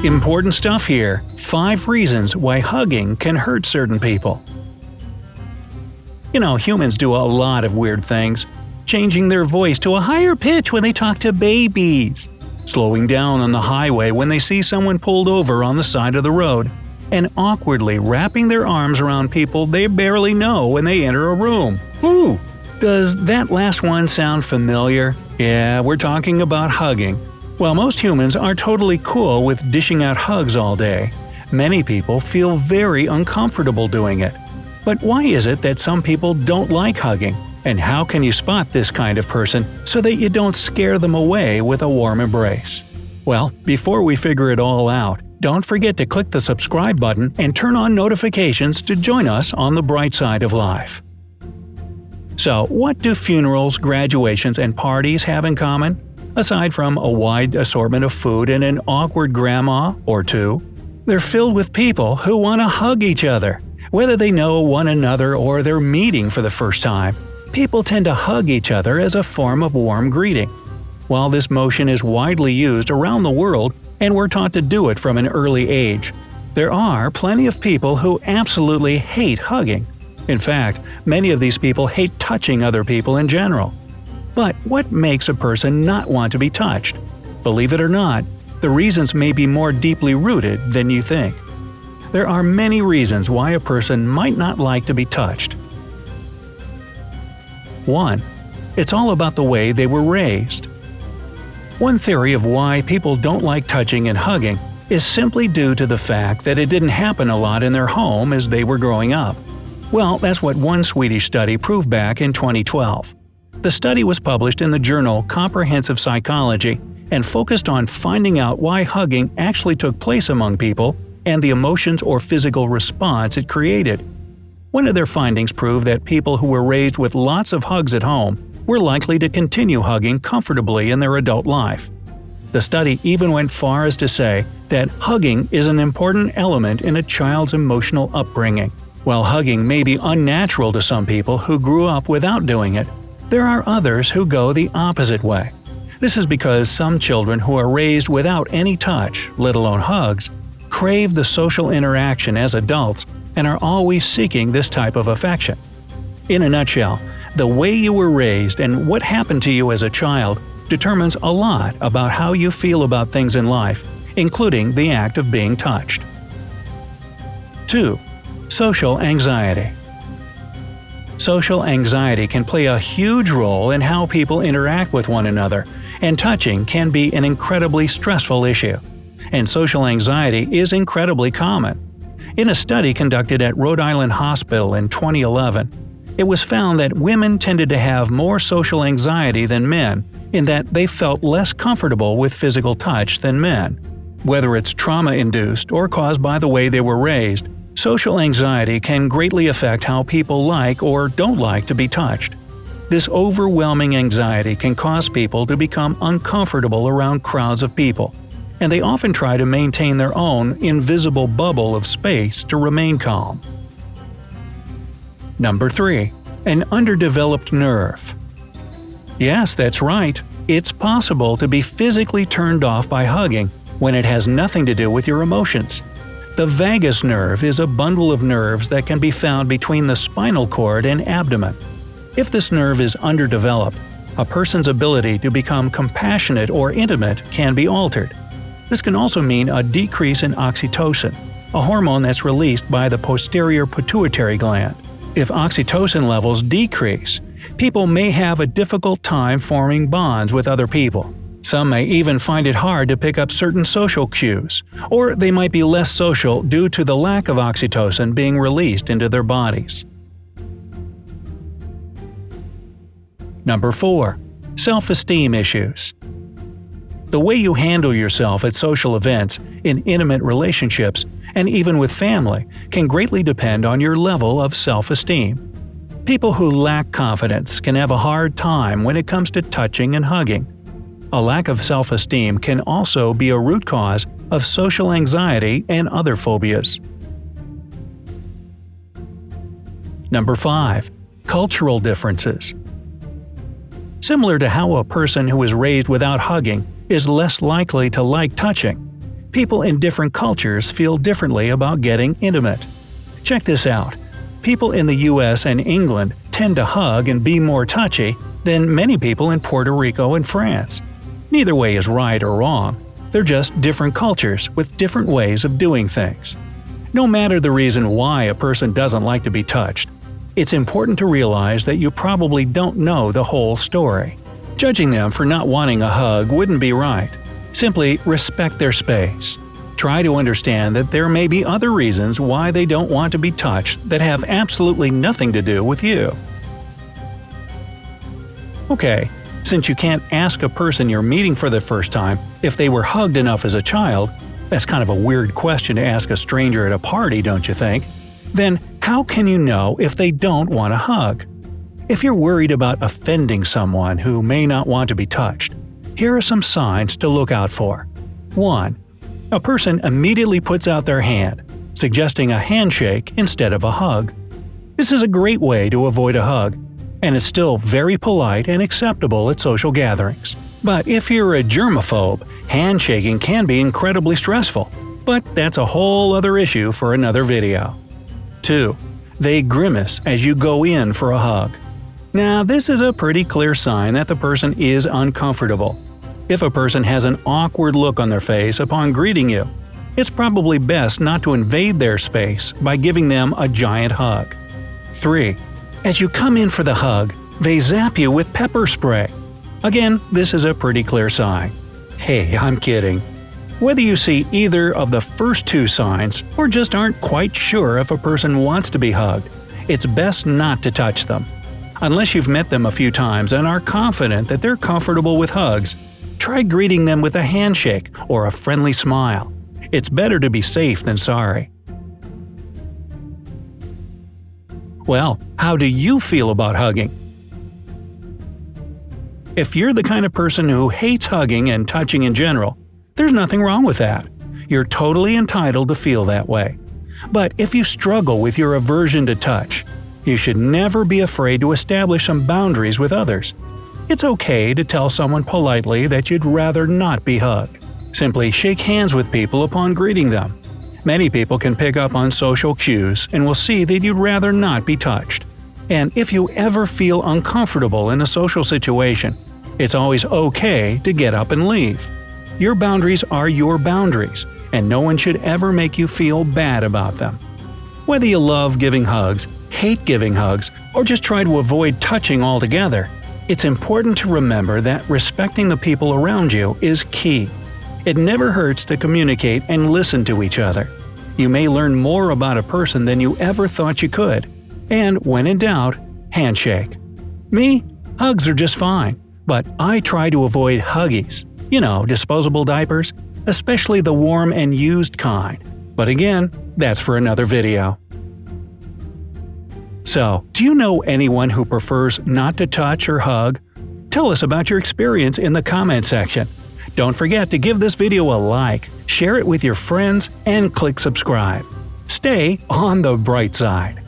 Important stuff here. 5 reasons why hugging can hurt certain people. Humans do a lot of weird things. Changing their voice to a higher pitch when they talk to babies. Slowing down on the highway when they see someone pulled over on the side of the road. And awkwardly wrapping their arms around people they barely know when they enter a room. Ooh! Does that last one sound familiar? Yeah, we're talking about hugging. While most humans are totally cool with dishing out hugs all day, many people feel very uncomfortable doing it. But why is it that some people don't like hugging? And how can you spot this kind of person so that you don't scare them away with a warm embrace? Well, before we figure it all out, don't forget to click the subscribe button and turn on notifications to join us on the bright side of life. So, what do funerals, graduations, and parties have in common? Aside from a wide assortment of food and an awkward grandma or two, they're filled with people who want to hug each other. Whether they know one another or they're meeting for the first time, people tend to hug each other as a form of warm greeting. While this motion is widely used around the world and we're taught to do it from an early age, there are plenty of people who absolutely hate hugging. In fact, many of these people hate touching other people in general. But what makes a person not want to be touched? Believe it or not, the reasons may be more deeply rooted than you think. There are many reasons why a person might not like to be touched. 1. It's all about the way they were raised. One theory of why people don't like touching and hugging is simply due to the fact that it didn't happen a lot in their home as they were growing up. Well, that's what one Swedish study proved back in 2012. The study was published in the journal Comprehensive Psychology and focused on finding out why hugging actually took place among people and the emotions or physical response it created. One of their findings proved that people who were raised with lots of hugs at home were likely to continue hugging comfortably in their adult life. The study even went far as to say that hugging is an important element in a child's emotional upbringing. While hugging may be unnatural to some people who grew up without doing it, there are others who go the opposite way. This is because some children who are raised without any touch, let alone hugs, crave the social interaction as adults and are always seeking this type of affection. In a nutshell, the way you were raised and what happened to you as a child determines a lot about how you feel about things in life, including the act of being touched. 2. Social anxiety. Social anxiety can play a huge role in how people interact with one another, and touching can be an incredibly stressful issue. And social anxiety is incredibly common. In a study conducted at Rhode Island Hospital in 2011, it was found that women tended to have more social anxiety than men, in that they felt less comfortable with physical touch than men. Whether it's trauma-induced or caused by the way they were raised, social anxiety can greatly affect how people like or don't like to be touched. This overwhelming anxiety can cause people to become uncomfortable around crowds of people, and they often try to maintain their own invisible bubble of space to remain calm. Number 3. An underdeveloped nerve. Yes, that's right. It's possible to be physically turned off by hugging when it has nothing to do with your emotions. The vagus nerve is a bundle of nerves that can be found between the spinal cord and abdomen. If this nerve is underdeveloped, a person's ability to become compassionate or intimate can be altered. This can also mean a decrease in oxytocin, a hormone that's released by the posterior pituitary gland. If oxytocin levels decrease, people may have a difficult time forming bonds with other people. Some may even find it hard to pick up certain social cues, or they might be less social due to the lack of oxytocin being released into their bodies. Number 4. Self-esteem issues. The way you handle yourself at social events, in intimate relationships, and even with family can greatly depend on your level of self-esteem. People who lack confidence can have a hard time when it comes to touching and hugging. A lack of self-esteem can also be a root cause of social anxiety and other phobias. Number 5. Cultural differences. Similar to how a person who is raised without hugging is less likely to like touching, People in different cultures feel differently about getting intimate. Check this out. People in the US and England tend to hug and be more touchy than many people in Puerto Rico and France. Neither way is right or wrong. They're just different cultures with different ways of doing things. No matter the reason why a person doesn't like to be touched, it's important to realize that you probably don't know the whole story. Judging them for not wanting a hug wouldn't be right. Simply respect their space. Try to understand that there may be other reasons why they don't want to be touched that have absolutely nothing to do with you. Okay, since you can't ask a person you're meeting for the first time if they were hugged enough as a child — that's kind of a weird question to ask a stranger at a party, don't you think? Then how can you know if they don't want a hug? If you're worried about offending someone who may not want to be touched, here are some signs to look out for. 1. A person immediately puts out their hand, suggesting a handshake instead of a hug. This is a great way to avoid a hug, and it's still very polite and acceptable at social gatherings. But if you're a germaphobe, handshaking can be incredibly stressful, but that's a whole other issue for another video. 2. They grimace as you go in for a hug. Now, this is a pretty clear sign that the person is uncomfortable. If a person has an awkward look on their face upon greeting you, it's probably best not to invade their space by giving them a giant hug. 3. As you come in for the hug, they zap you with pepper spray. Again, this is a pretty clear sign. Hey, I'm kidding. Whether you see either of the first two signs or just aren't quite sure if a person wants to be hugged, it's best not to touch them. Unless you've met them a few times and are confident that they're comfortable with hugs, try greeting them with a handshake or a friendly smile. It's better to be safe than sorry. Well, how do you feel about hugging? If you're the kind of person who hates hugging and touching in general, there's nothing wrong with that. You're totally entitled to feel that way. But if you struggle with your aversion to touch, you should never be afraid to establish some boundaries with others. It's okay to tell someone politely that you'd rather not be hugged. Simply shake hands with people upon greeting them. Many people can pick up on social cues and will see that you'd rather not be touched. And if you ever feel uncomfortable in a social situation, it's always okay to get up and leave. Your boundaries are your boundaries, and no one should ever make you feel bad about them. Whether you love giving hugs, hate giving hugs, or just try to avoid touching altogether, it's important to remember that respecting the people around you is key. It never hurts to communicate and listen to each other. You may learn more about a person than you ever thought you could. And when in doubt, handshake. Me? Hugs are just fine, but I try to avoid Huggies. Disposable diapers, especially the warm and used kind. But again, that's for another video. So, do you know anyone who prefers not to touch or hug? Tell us about your experience in the comment section. Don't forget to give this video a like, share it with your friends, and click subscribe. Stay on the bright side.